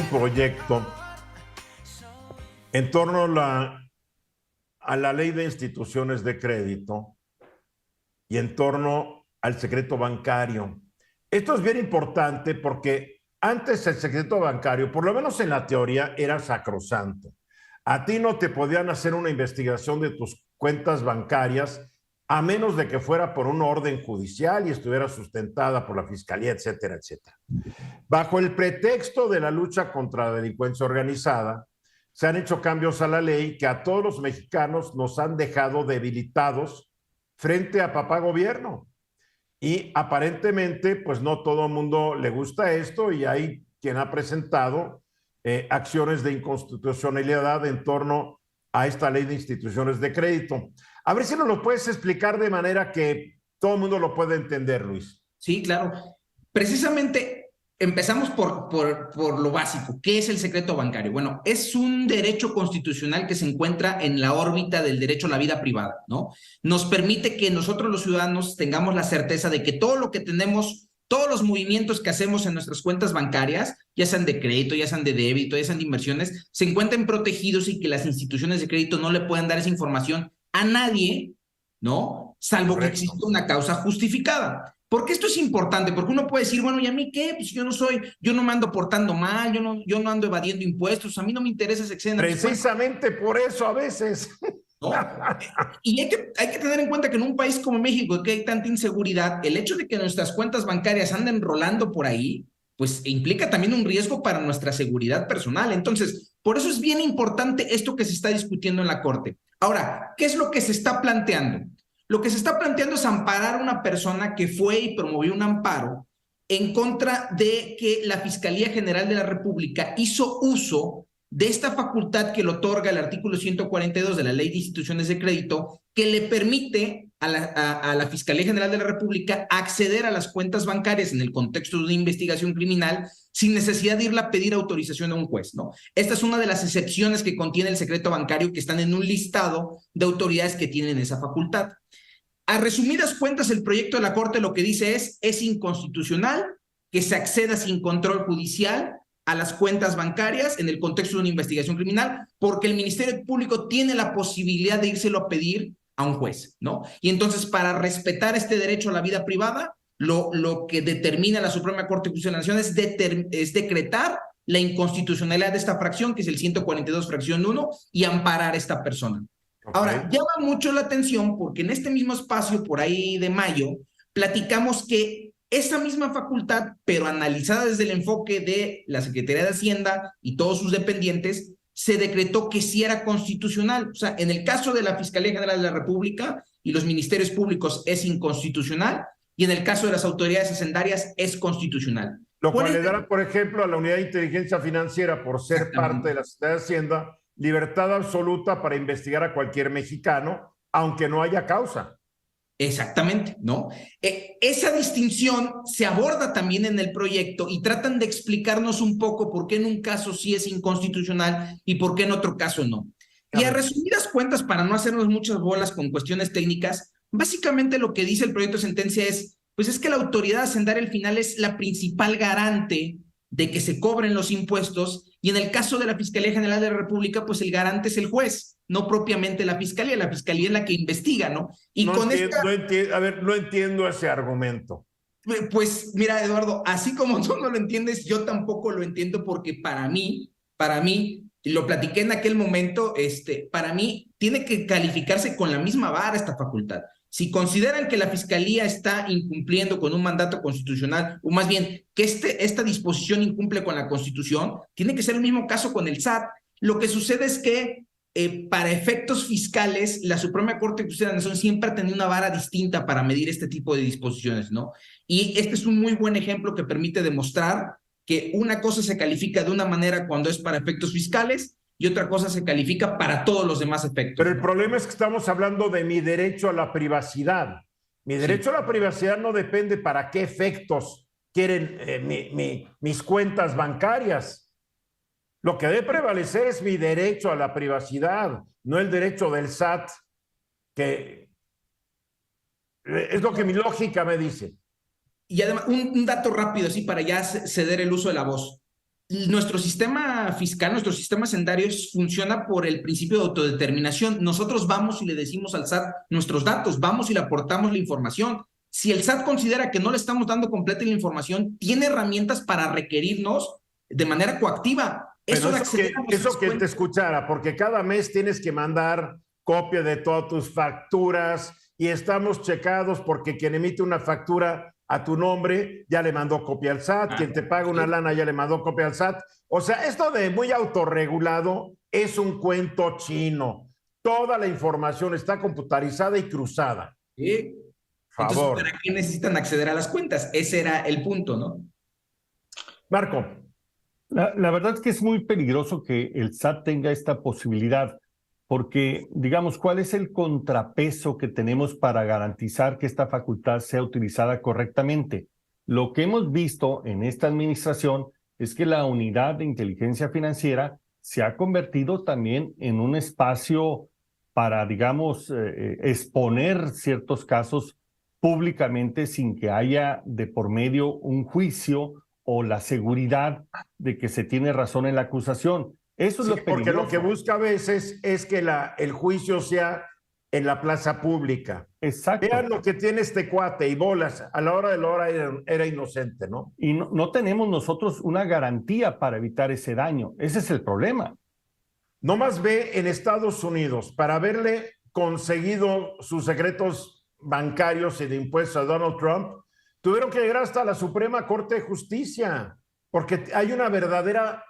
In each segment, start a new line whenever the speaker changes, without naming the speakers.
proyecto en torno a la ley de instituciones de crédito y en torno al secreto bancario. Esto es bien importante porque antes el secreto bancario, por lo menos en la teoría, era sacrosanto. A ti no te podían hacer una investigación de tus cuentas bancarias a menos de que fuera por una orden judicial y estuviera sustentada por la fiscalía, etcétera, etcétera. Bajo el pretexto de la lucha contra la delincuencia organizada, se han hecho cambios a la ley que a todos los mexicanos nos han dejado debilitados frente a papá gobierno. Y aparentemente, pues no todo el mundo le gusta esto y hay quien ha presentado acciones de inconstitucionalidad en torno a esta ley de instituciones de crédito. A ver si nos lo puedes explicar de manera que todo el mundo lo pueda entender, Luis.
Sí, claro. Precisamente empezamos por lo básico. ¿Qué es el secreto bancario? Bueno, es un derecho constitucional que se encuentra en la órbita del derecho a la vida privada, ¿no? Nos permite que nosotros los ciudadanos tengamos la certeza de que todo lo que tenemos, todos los movimientos que hacemos en nuestras cuentas bancarias, ya sean de crédito, ya sean de débito, ya sean de inversiones, se encuentren protegidos y que las instituciones de crédito no le puedan dar esa información a nadie, ¿no? Salvo Correcto. Que exista una causa justificada. ¿Por qué esto es importante? Porque uno puede decir, bueno, ¿y a mí qué? Pues yo no me ando portando mal, yo no ando evadiendo impuestos, a mí no me interesa ese excedente.
Precisamente por eso a veces.
¿No? Y hay que tener en cuenta que en un país como México, que hay tanta inseguridad, el hecho de que nuestras cuentas bancarias anden rolando por ahí, pues implica también un riesgo para nuestra seguridad personal. Entonces, por eso es bien importante esto que se está discutiendo en la Corte. Ahora, ¿qué es lo que se está planteando? Lo que se está planteando es amparar a una persona que fue y promovió un amparo en contra de que la Fiscalía General de la República hizo uso de esta facultad que le otorga el artículo 142 de la Ley de Instituciones de Crédito, que le permite a la Fiscalía General de la República acceder a las cuentas bancarias en el contexto de una investigación criminal sin necesidad de irla a pedir autorización a un juez, ¿no? Esta es una de las excepciones que contiene el secreto bancario que están en un listado de autoridades que tienen esa facultad. A resumidas cuentas, el proyecto de la Corte lo que dice es inconstitucional que se acceda sin control judicial a las cuentas bancarias en el contexto de una investigación criminal, porque el Ministerio Público tiene la posibilidad de írselo a pedir a un juez, ¿no? Y entonces, para respetar este derecho a la vida privada, lo que determina la Suprema Corte Constitucional de la Nación es decretar la inconstitucionalidad de esta fracción, que es el 142 fracción 1, y amparar a esta persona. Okay. Ahora, llama mucho la atención porque en este mismo espacio, por ahí de mayo, platicamos que esa misma facultad, pero analizada desde el enfoque de la Secretaría de Hacienda y todos sus dependientes, se decretó que sí era constitucional. O sea, en el caso de la Fiscalía General de la República y los ministerios públicos es inconstitucional, y en el caso de las autoridades hacendarias es constitucional.
Lo cual le dará, por ejemplo, a la Unidad de Inteligencia Financiera, por ser parte de la Secretaría de Hacienda, libertad absoluta para investigar a cualquier mexicano, aunque no haya causa.
Exactamente, ¿no? Esa distinción se aborda también en el proyecto y tratan de explicarnos un poco por qué en un caso sí es inconstitucional y por qué en otro caso no. Y a resumidas cuentas, para no hacernos muchas bolas con cuestiones técnicas, básicamente lo que dice el proyecto de sentencia es, pues es que la autoridad hacendaria al final es la principal garante de que se cobren los impuestos, y en el caso de la Fiscalía General de la República, pues el garante es el juez, no propiamente la Fiscalía es la que investiga, ¿no? Y
no
con
no entiendo ese argumento.
Pues mira, Eduardo, así como tú no lo entiendes, yo tampoco lo entiendo, porque para mí, y lo platiqué en aquel momento, para mí tiene que calificarse con la misma vara esta facultad. Si consideran que la Fiscalía está incumpliendo con un mandato constitucional, o más bien que esta disposición incumple con la Constitución, tiene que ser el mismo caso con el SAT. Lo que sucede es que para efectos fiscales, la Suprema Corte Constitucional de la Nación siempre ha tenido una vara distinta para medir este tipo de disposiciones, ¿no? Y este es un muy buen ejemplo que permite demostrar que una cosa se califica de una manera cuando es para efectos fiscales y otra cosa se califica para todos los demás efectos.
Pero el problema es que estamos hablando de mi derecho a la privacidad. Mi derecho a la privacidad no depende para qué efectos quieren mis cuentas bancarias. Lo que debe prevalecer es mi derecho a la privacidad, no el derecho del SAT, que es lo que mi lógica me dice.
Y además, un dato rápido, así para ya ceder el uso de la voz. nuestro sistema fiscal, nuestro sistema hacendario funciona por el principio de autodeterminación. Nosotros vamos y le decimos al SAT nuestros datos, vamos y le aportamos la información. Si el SAT considera que no le estamos dando completa la información, tiene herramientas para requerirnos de manera coactiva.
Pero eso que te escuchara, porque cada mes tienes que mandar copia de todas tus facturas y estamos checados porque quien emite una factura a tu nombre ya le mandó copia al SAT, quien te paga una lana ya le mandó copia al SAT. O sea, esto de muy autorregulado es un cuento chino. Toda la información está computarizada y cruzada.
Sí. Entonces, ¿para qué necesitan acceder a las cuentas? Ese era el punto, ¿no?
Marco.
La verdad es que es muy peligroso que el SAT tenga esta posibilidad, porque, digamos, ¿cuál es el contrapeso que tenemos para garantizar que esta facultad sea utilizada correctamente? Lo que hemos visto en esta administración es que la unidad de inteligencia financiera se ha convertido también en un espacio para, digamos, exponer ciertos casos públicamente sin que haya de por medio un juicio o la seguridad de que se tiene razón en la acusación. Eso es lo peligroso.
Porque lo que busca a veces es que el juicio sea en la plaza pública.
Exacto.
Vean lo que tiene este cuate y bolas. A la hora de la hora era inocente, ¿no?
Y no tenemos nosotros una garantía para evitar ese daño. Ese es el problema.
No más ve en Estados Unidos, para haberle conseguido sus secretos bancarios y de impuestos a Donald Trump, tuvieron que llegar hasta la Suprema Corte de Justicia, porque hay una verdadera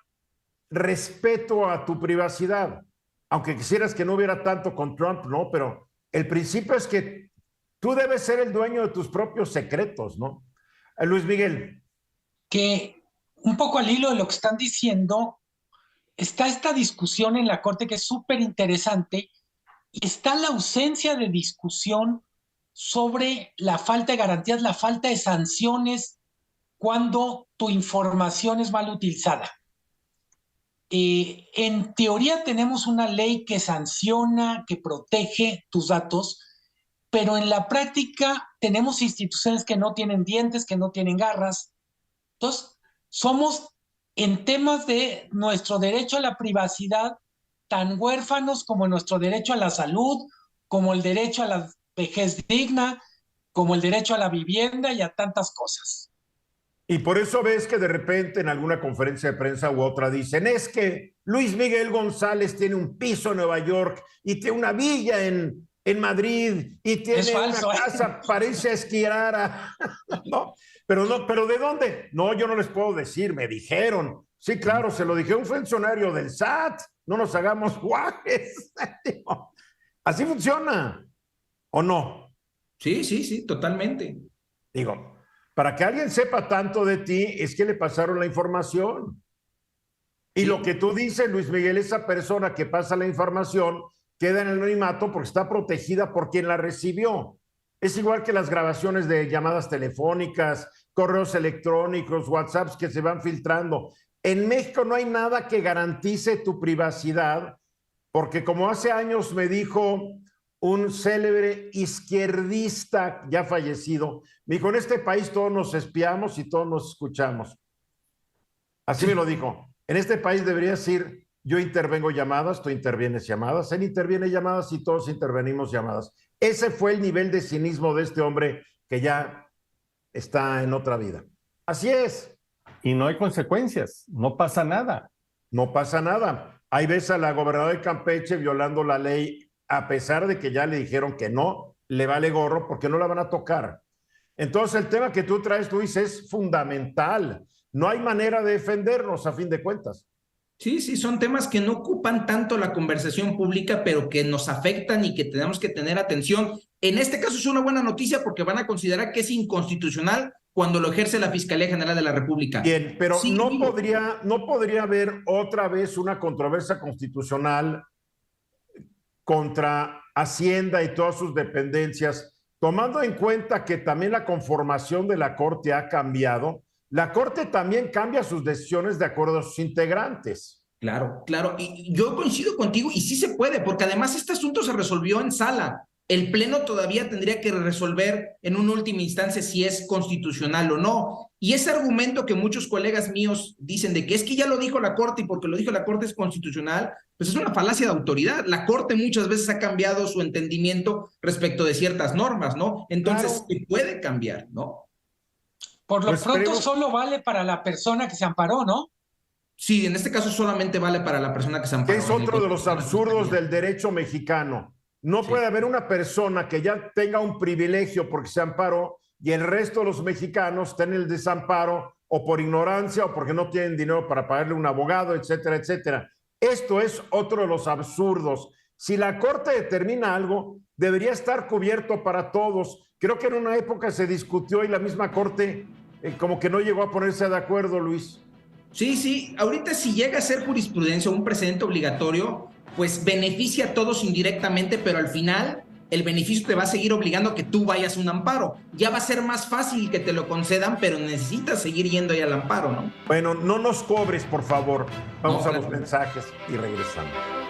respeto a tu privacidad. Aunque quisieras que no hubiera tanto con Trump, ¿no? Pero el principio es que tú debes ser el dueño de tus propios secretos, ¿no? Luis Miguel.
Que un poco al hilo de lo que están diciendo, está esta discusión en la Corte que es súper interesante y está la ausencia de discusión sobre la falta de garantías, la falta de sanciones cuando tu información es mal utilizada. En teoría tenemos una ley que sanciona, que protege tus datos, pero en la práctica tenemos instituciones que no tienen dientes, que no tienen garras. Entonces, somos en temas de nuestro derecho a la privacidad tan huérfanos como nuestro derecho a la salud, como el derecho a la vejez digna, como el derecho a la vivienda y a tantas cosas.
Y por eso ves que de repente en alguna conferencia de prensa u otra dicen, es que Luis Miguel González tiene un piso en Nueva York y tiene una villa en Madrid y tiene falso, una casa, parece esquiar, ¿no? Pero ¿de dónde? No, yo no les puedo decir, me dijeron. Sí, claro, se lo dije a un funcionario del SAT, no nos hagamos guajes. Así funciona, ¿o no?
Sí, totalmente.
Digo, para que alguien sepa tanto de ti, es que le pasaron la información. Y lo que tú dices, Luis Miguel, esa persona que pasa la información queda en el anonimato porque está protegida por quien la recibió. Es igual que las grabaciones de llamadas telefónicas, correos electrónicos, WhatsApps que se van filtrando. En México no hay nada que garantice tu privacidad, porque como hace años me dijo un célebre izquierdista ya fallecido, me dijo, en este país todos nos espiamos y todos nos escuchamos. Así me lo dijo. En este país debería decir, yo intervengo llamadas, tú intervienes llamadas, él interviene llamadas y todos intervenimos llamadas. Ese fue el nivel de cinismo de este hombre que ya está en otra vida. Así es.
Y no hay consecuencias, no pasa nada.
No pasa nada. Ahí ves a la gobernadora de Campeche violando la ley, a pesar de que ya le dijeron que no, le vale gorro porque no la van a tocar. Entonces el tema que tú traes, Luis, es fundamental. No hay manera de defendernos a fin de cuentas.
Sí, son temas que no ocupan tanto la conversación pública, pero que nos afectan y que tenemos que tener atención. En este caso es una buena noticia porque van a considerar que es inconstitucional cuando lo ejerce la Fiscalía General de la República.
Bien, pero sí, no podría haber otra vez una controversia constitucional contra Hacienda y todas sus dependencias, tomando en cuenta que también la conformación de la Corte ha cambiado. La Corte también cambia sus decisiones de acuerdo a sus integrantes.
Claro. Y yo coincido contigo y sí se puede, porque además este asunto se resolvió en sala. el Pleno todavía tendría que resolver en una última instancia si es constitucional o no. Y ese argumento que muchos colegas míos dicen de que es que ya lo dijo la Corte y porque lo dijo la Corte es constitucional, pues es una falacia de autoridad. La Corte muchas veces ha cambiado su entendimiento respecto de ciertas normas, ¿no? Entonces,
Claro.
se puede cambiar, ¿no?
Por lo
Pues
pronto
esperemos-
solo vale para la persona que se amparó, ¿no?
Sí, en este caso solamente vale para la persona que se amparó.
Que es otro de los absurdos del derecho mexicano. No
Sí.
puede haber una persona que ya tenga un privilegio porque se amparó y el resto de los mexicanos estén en el desamparo o por ignorancia o porque no tienen dinero para pagarle un abogado, etcétera, etcétera. Esto es otro de los absurdos. Si la Corte determina algo, debería estar cubierto para todos. Creo que en una época se discutió y la misma Corte como que no llegó a ponerse de acuerdo, Luis.
Sí, ahorita si llega a ser jurisprudencia o un precedente obligatorio, pues beneficia a todos indirectamente, pero al final el beneficio te va a seguir obligando a que tú vayas a un amparo. Ya va a ser más fácil que te lo concedan, pero necesitas seguir yendo ahí al amparo, ¿no?
Bueno, no nos cobres, por favor. Vamos
No,
a los
claro.
mensajes y regresamos.